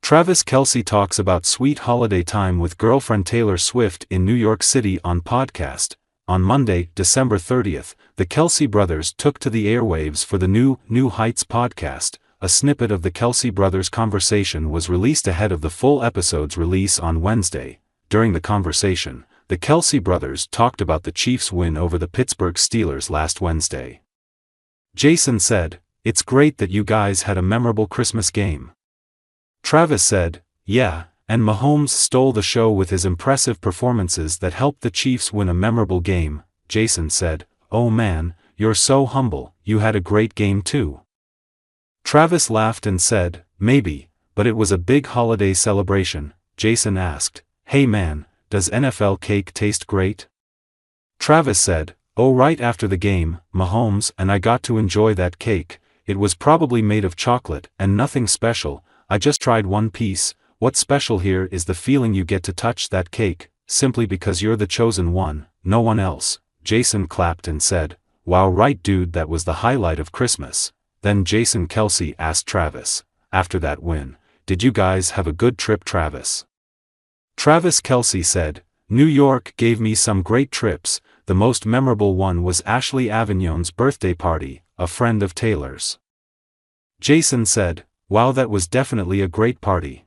Travis Kelce talks about sweet holiday time with girlfriend Taylor Swift in New York City on podcast. On Monday, December 30th, the Kelce brothers took to the airwaves for the New Heights podcast. A snippet of the Kelce brothers' conversation was released ahead of the full episode's release on Wednesday. During the conversation, the Kelce brothers talked about the Chiefs' win over the Pittsburgh Steelers last Wednesday. Jason said, "It's great that you guys had a memorable Christmas game." Travis said, "Yeah, and Mahomes stole the show with his impressive performances that helped the Chiefs win a memorable game." Jason said, "Oh man, you're so humble, you had a great game too." Travis laughed and said, "Maybe, but it was a big holiday celebration." Jason asked, "Hey man, does NFL cake taste great?" Travis said, "Oh, right after the game, Mahomes and I got to enjoy that cake. It was probably made of chocolate and nothing special. I just tried one piece. What's special here is the feeling you get to touch that cake, simply because you're the chosen one, no one else." Jason clapped and said, "Wow, right dude, that was the highlight of Christmas." Then Jason Kelce asked Travis, after that win, "Did you guys have a good trip, Travis?" Travis Kelce said, "New York gave me some great trips. The most memorable one was Ashley Avignon's birthday party, a friend of Taylor's." Jason said, "Wow, that was definitely a great party."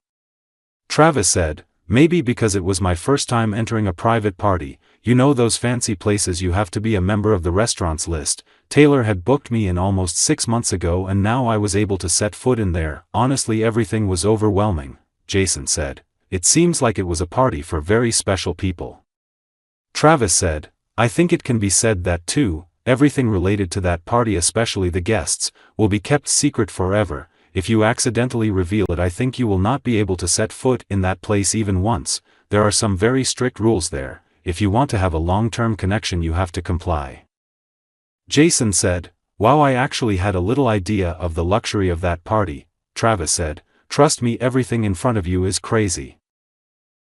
Travis said, "Maybe because it was my first time entering a private party, you know those fancy places you have to be a member of the restaurants list. Taylor had booked me in almost 6 months ago and now I was able to set foot in there. Honestly, everything was overwhelming." Jason said, "It seems like it was a party for very special people." Travis said, "I think it can be said that too. Everything related to that party, especially the guests, will be kept secret forever. If you accidentally reveal it, I think you will not be able to set foot in that place even once. There are some very strict rules there. If you want to have a long-term connection, you have to comply." Jason said, "Wow, I actually had a little idea of the luxury of that party." Travis said, "Trust me, everything in front of you is crazy."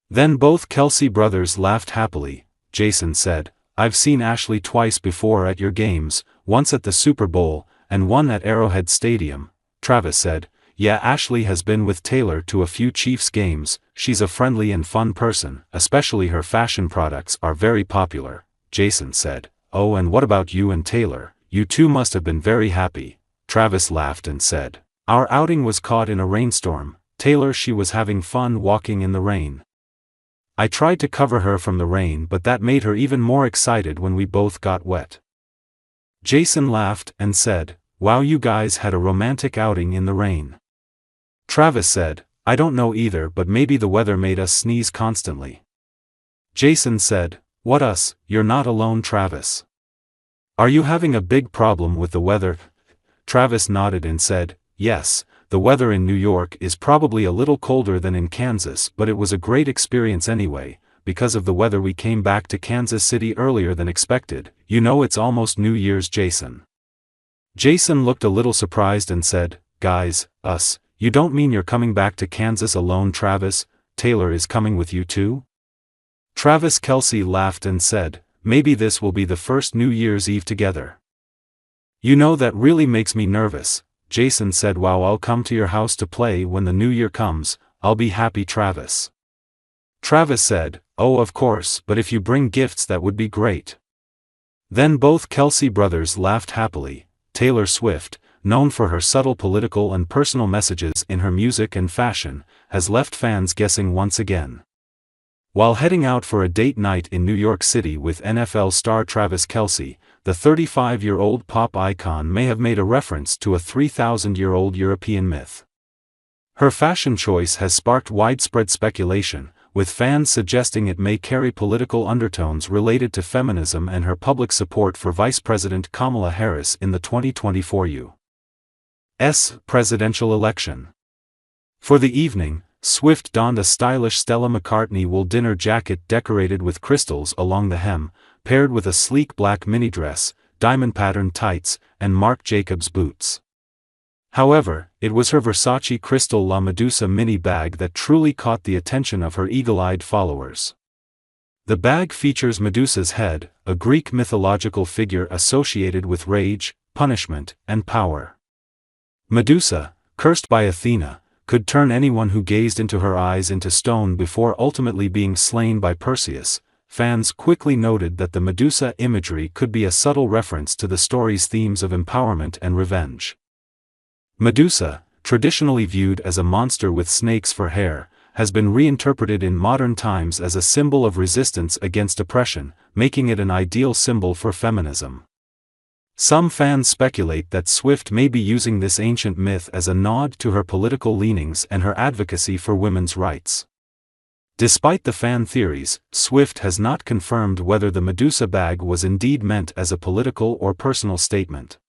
Then both Kelce brothers laughed happily. Jason said, "I've seen Ashley twice before at your games, once at the Super Bowl, and one at Arrowhead Stadium." Travis said, "Yeah, Ashley has been with Taylor to a few Chiefs games. She's a friendly and fun person, especially her fashion products are very popular." Jason said, "Oh, and what about you and Taylor? You two must have been very happy." Travis laughed and said, "Our outing was caught in a rainstorm. Taylor, she was having fun walking in the rain. I tried to cover her from the rain, but that made her even more excited when we both got wet." Jason laughed and said, "Wow, you guys had a romantic outing in the rain." Travis said, "I don't know either, but maybe the weather made us sneeze constantly." Jason said, "What us? You're not alone, Travis. Are you having a big problem with the weather?" Travis nodded and said, "Yes, the weather in New York is probably a little colder than in Kansas, but it was a great experience anyway. Because of the weather we came back to Kansas City earlier than expected. You know, it's almost New Year's, Jason." Jason looked a little surprised and said, "Guys, us, you don't mean you're coming back to Kansas alone, Travis? Taylor is coming with you too?" Travis Kelce laughed and said, "Maybe this will be the first New Year's Eve together." "You know, that really makes me nervous." Jason said, "Wow, I'll come to your house to play when the new year comes. I'll be happy, Travis." Travis said, "Oh, of course, but if you bring gifts, that would be great." Then both Kelce brothers laughed happily. Taylor Swift, known for her subtle political and personal messages in her music and fashion, has left fans guessing once again. While heading out for a date night in New York City with NFL star Travis Kelce, the 35-year-old pop icon may have made a reference to a 3,000-year-old European myth. Her fashion choice has sparked widespread speculation, with fans suggesting it may carry political undertones related to feminism and her public support for Vice President Kamala Harris in the 2024 U.S. presidential election. For the evening, Swift donned a stylish Stella McCartney wool dinner jacket decorated with crystals along the hem, paired with a sleek black mini dress, diamond-patterned tights, and Marc Jacobs boots. However, it was her Versace Crystal La Medusa mini bag that truly caught the attention of her eagle-eyed followers. The bag features Medusa's head, a Greek mythological figure associated with rage, punishment, and power. Medusa, cursed by Athena, could turn anyone who gazed into her eyes into stone before ultimately being slain by Perseus, fans quickly noted that the Medusa imagery could be a subtle reference to the story's themes of empowerment and revenge. Medusa, traditionally viewed as a monster with snakes for hair, has been reinterpreted in modern times as a symbol of resistance against oppression, making it an ideal symbol for feminism. Some fans speculate that Swift may be using this ancient myth as a nod to her political leanings and her advocacy for women's rights. Despite the fan theories, Swift has not confirmed whether the Medusa bag was indeed meant as a political or personal statement.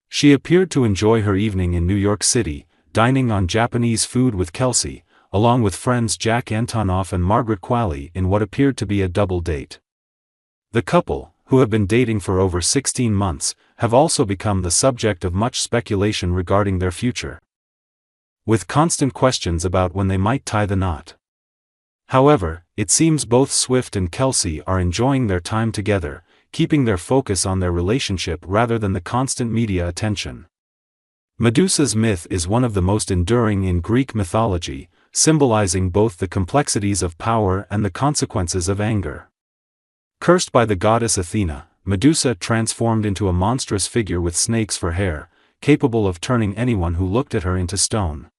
She appeared to enjoy her evening in New York City, dining on Japanese food with Kelce, along with friends Jack Antonoff and Margaret Qualley in what appeared to be a double date. The couple, who have been dating for over 16 months, have also become the subject of much speculation regarding their future, with constant questions about when they might tie the knot. However, it seems both Swift and Kelce are enjoying their time together, keeping their focus on their relationship rather than the constant media attention. Medusa's myth is one of the most enduring in Greek mythology, symbolizing both the complexities of power and the consequences of anger. Cursed by the goddess Athena, Medusa transformed into a monstrous figure with snakes for hair, capable of turning anyone who looked at her into stone.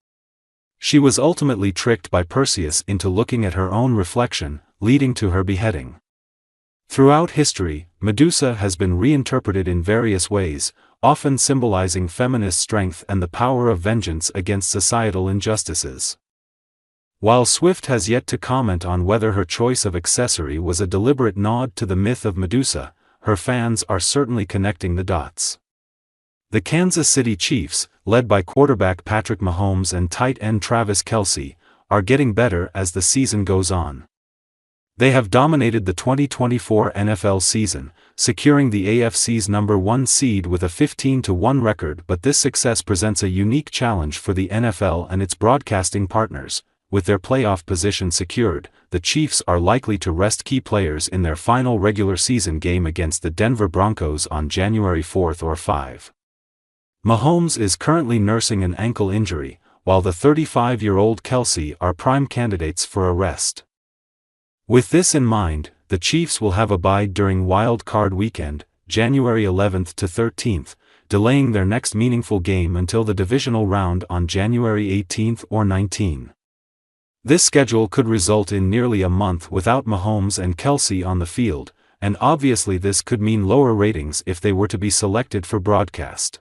She was ultimately tricked by Perseus into looking at her own reflection, leading to her beheading. Throughout history, Medusa has been reinterpreted in various ways, often symbolizing feminist strength and the power of vengeance against societal injustices. While Swift has yet to comment on whether her choice of accessory was a deliberate nod to the myth of Medusa, her fans are certainly connecting the dots. The Kansas City Chiefs, led by quarterback Patrick Mahomes and tight end Travis Kelce, are getting better as the season goes on. They have dominated the 2024 NFL season, securing the AFC's #1 seed with a 15-1 record, but this success presents a unique challenge for the NFL and its broadcasting partners. With their playoff position secured, the Chiefs are likely to rest key players in their final regular season game against the Denver Broncos on January 4 or 5. Mahomes is currently nursing an ankle injury, while the 35-year-old Kelce are prime candidates for a rest. With this in mind, the Chiefs will have a bye during Wild Card Weekend, January 11 to 13, delaying their next meaningful game until the divisional round on January 18 or 19. This schedule could result in nearly a month without Mahomes and Kelce on the field, and obviously this could mean lower ratings if they were to be selected for broadcast.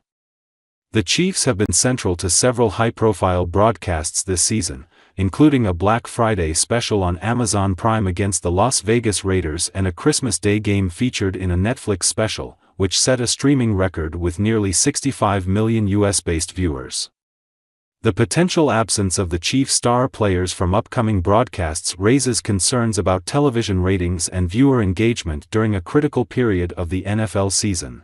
The Chiefs have been central to several high-profile broadcasts this season, including a Black Friday special on Amazon Prime against the Las Vegas Raiders and a Christmas Day game featured in a Netflix special, which set a streaming record with nearly 65 million US-based viewers. The potential absence of the Chiefs' star players from upcoming broadcasts raises concerns about television ratings and viewer engagement during a critical period of the NFL season.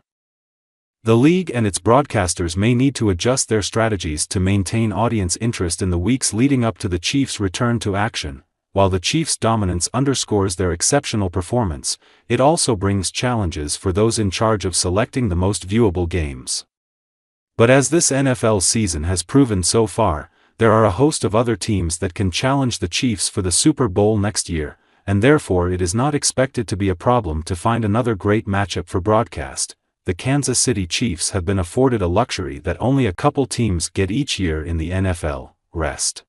The league and its broadcasters may need to adjust their strategies to maintain audience interest in the weeks leading up to the Chiefs' return to action. While the Chiefs' dominance underscores their exceptional performance, it also brings challenges for those in charge of selecting the most viewable games. But as this NFL season has proven so far, there are a host of other teams that can challenge the Chiefs for the Super Bowl next year, and therefore it is not expected to be a problem to find another great matchup for broadcast. The Kansas City Chiefs have been afforded a luxury that only a couple teams get each year in the NFL: rest.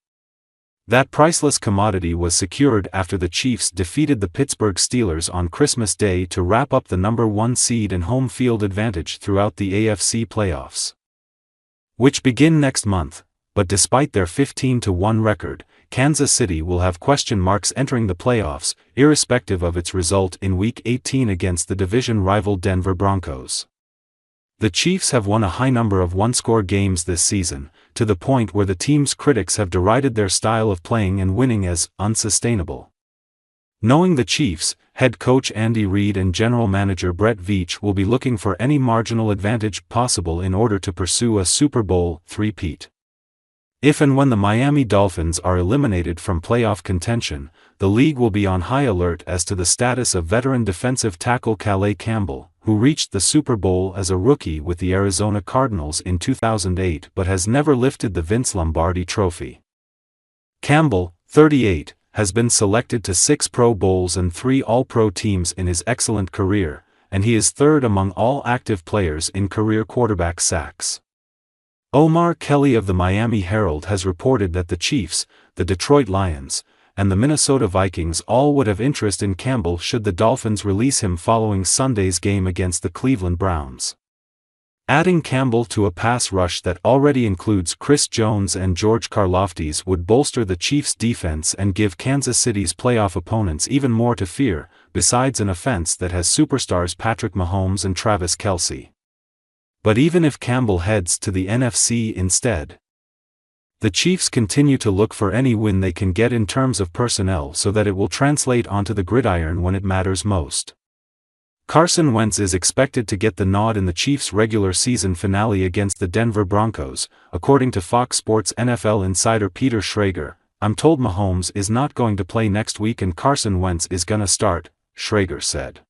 That priceless commodity was secured after the Chiefs defeated the Pittsburgh Steelers on Christmas Day to wrap up the #1 seed and home field advantage throughout the AFC playoffs, which begin next month. But despite their 15-1 record, Kansas City will have question marks entering the playoffs, irrespective of its result in Week 18 against the division rival Denver Broncos. The Chiefs have won a high number of one-score games this season, to the point where the team's critics have derided their style of playing and winning as unsustainable. Knowing the Chiefs, head coach Andy Reid and general manager Brett Veach will be looking for any marginal advantage possible in order to pursue a Super Bowl three-peat. If and when the Miami Dolphins are eliminated from playoff contention, the league will be on high alert as to the status of veteran defensive tackle Calais Campbell, who reached the Super Bowl as a rookie with the Arizona Cardinals in 2008 but has never lifted the Vince Lombardi Trophy. Campbell, 38, has been selected to 6 Pro Bowls and 3 All-Pro teams in his excellent career, and he is third among all active players in career quarterback sacks. Omar Kelly of the Miami Herald has reported that the Chiefs, the Detroit Lions, and the Minnesota Vikings all would have interest in Campbell should the Dolphins release him following Sunday's game against the Cleveland Browns. Adding Campbell to a pass rush that already includes Chris Jones and George Karlaftis would bolster the Chiefs' defense and give Kansas City's playoff opponents even more to fear, besides an offense that has superstars Patrick Mahomes and Travis Kelce. But even if Campbell heads to the NFC instead, the Chiefs continue to look for any win they can get in terms of personnel so that it will translate onto the gridiron when it matters most. Carson Wentz is expected to get the nod in the Chiefs' regular season finale against the Denver Broncos, according to Fox Sports NFL insider Peter Schrager. "I'm told Mahomes is not going to play next week and Carson Wentz is gonna start," Schrager said.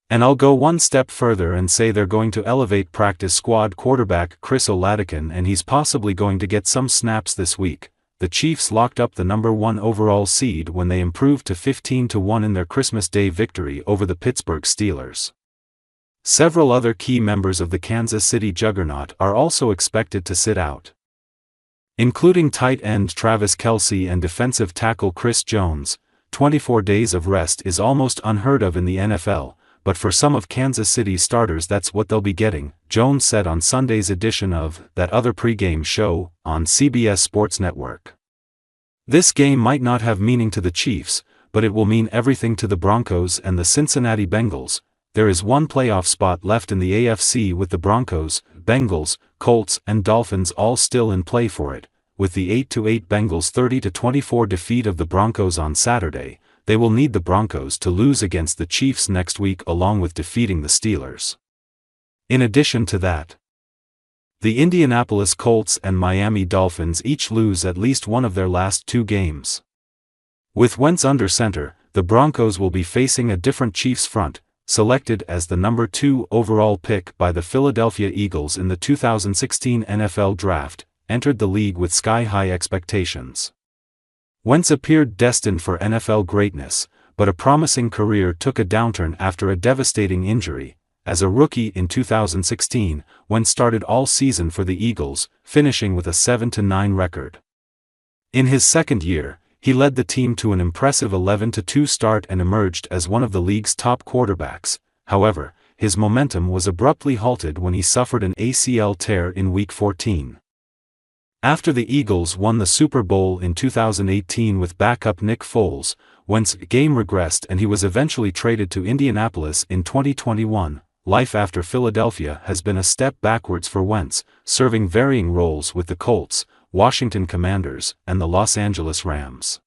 "And I'll go one step further and say they're going to elevate practice squad quarterback Chris Oladipo and he's possibly going to get some snaps this week." The Chiefs locked up the number 1 overall seed when they improved to 15-1 in their Christmas Day victory over the Pittsburgh Steelers. Several other key members of the Kansas City juggernaut are also expected to sit out, including tight end Travis Kelce and defensive tackle Chris Jones. 24 days of rest is almost unheard of in the NFL, but for some of Kansas City's starters that's what they'll be getting, Jones said on Sunday's edition of That Other Pregame Show on CBS Sports Network. "This game might not have meaning to the Chiefs, but it will mean everything to the Broncos and the Cincinnati Bengals. There is one playoff spot left in the AFC with the Broncos, Bengals, Colts and Dolphins all still in play for it. With the 8-8 Bengals 30-24 defeat of the Broncos on Saturday, they will need the Broncos to lose against the Chiefs next week along with defeating the Steelers. In addition to that, the Indianapolis Colts and Miami Dolphins each lose at least one of their last 2 games. With Wentz under center, the Broncos will be facing a different Chiefs front, selected as the number 2 overall pick by the Philadelphia Eagles in the 2016 NFL Draft, entered the league with sky-high expectations. Wentz appeared destined for NFL greatness, but a promising career took a downturn after a devastating injury. As a rookie in 2016, Wentz started all season for the Eagles, finishing with a 7-9 record. In his second year, he led the team to an impressive 11-2 start and emerged as one of the league's top quarterbacks. However, his momentum was abruptly halted when he suffered an ACL tear in Week 14. After the Eagles won the Super Bowl in 2018 with backup Nick Foles, Wentz's game regressed and he was eventually traded to Indianapolis in 2021. Life after Philadelphia has been a step backwards for Wentz, serving varying roles with the Colts, Washington Commanders, and the Los Angeles Rams.